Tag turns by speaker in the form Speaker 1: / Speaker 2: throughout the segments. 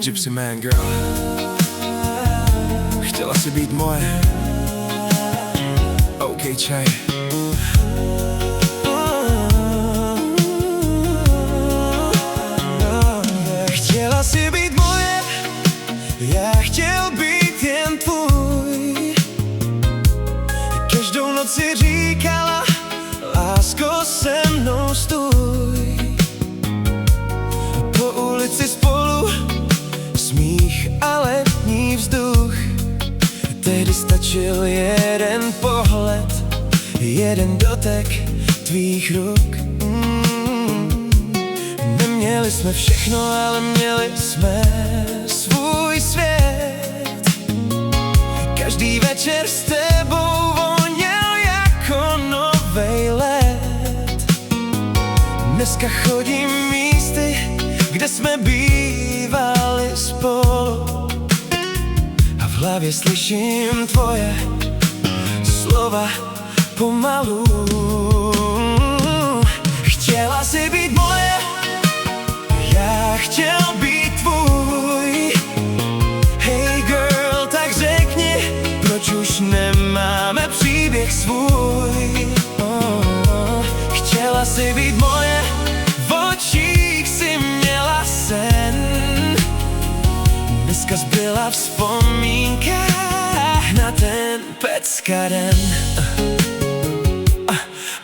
Speaker 1: Gypsy Man Girl, chtěla si být moje. OK, čaj.
Speaker 2: Chtěla si být moje, já chtěl být jen tvůj. Každou noc si říkala, lásko, se mnou stůj. Po ulici spolu, smích a letní vzduch. Tehdy stačil jeden pohled, jeden dotek tvých ruk. Neměli jsme všechno, ale měli jsme svůj svět. Každý večer s tebou voněl jako novej let. Dneska chodím místy, kde jsme bývali spolu, a v hlavě slyším tvoje slova pomalu. Chtěla si být moje, já chtěl být tvůj. Hey girl, tak řekni, proč už nemáme příběh svůj. Chtěla si být moje, v očích si měla sen. Dneska zbyla vzpomínka na ten peckaden.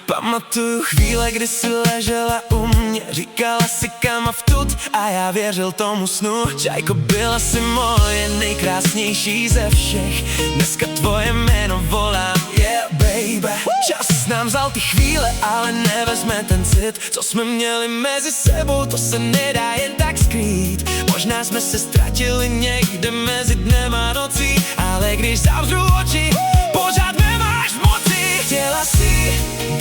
Speaker 2: Pamatuju chvíle, kdy jsi ležela u mě, říkala si kam a vtud, a já věřil tomu snu. Čajko, byla si moje nejkrásnější ze všech. Dneska tvoje jméno volám, yeah baby. Čas nám vzal ty chvíle, ale nevezme ten cit, co jsme měli mezi sebou, to se nedá jen tak skrýt. Možná jsme se ztratili někde mezi dnem a nocí, ale když zavřu oči, pořád nemáš moci. Chtěla si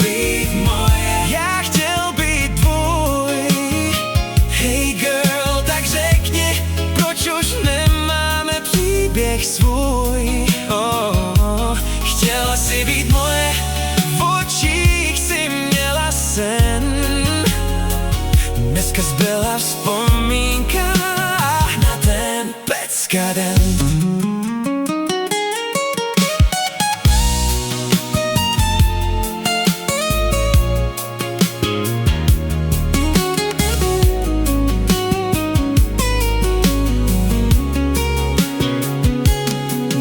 Speaker 2: být moje, já chtěl být tvůj. Hey girl, tak řekni, proč už nemáme příběh svůj. Chtěla si být moje, v očích si měla sen. Dneska zbyla vzpomínka na ten peckaden.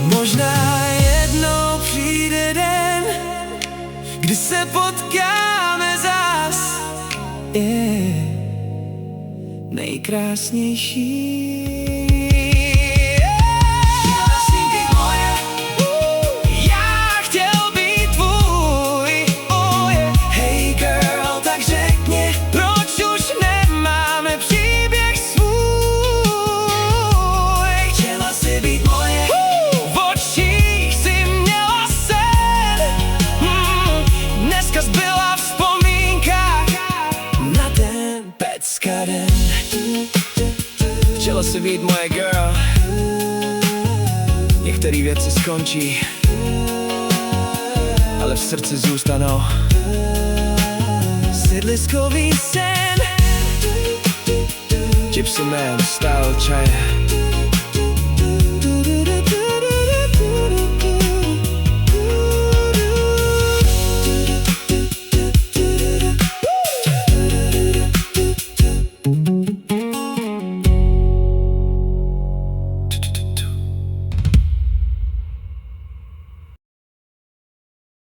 Speaker 2: Možná jednou přijde den, kdy se potkáme zas, nejkrásnější. Já chtěl být tvůj, hey girl, tak řekni, proč už nemáme příběh svůj. Chtěla si být moje, v očích si měla sen. Dneska zbyla vzpomínka na ten peckaden. Chtěla si být moje girl, některé věci skončí, ale v srdci zůstanou. Sídliskový sen, Gypsy Man, style čaje.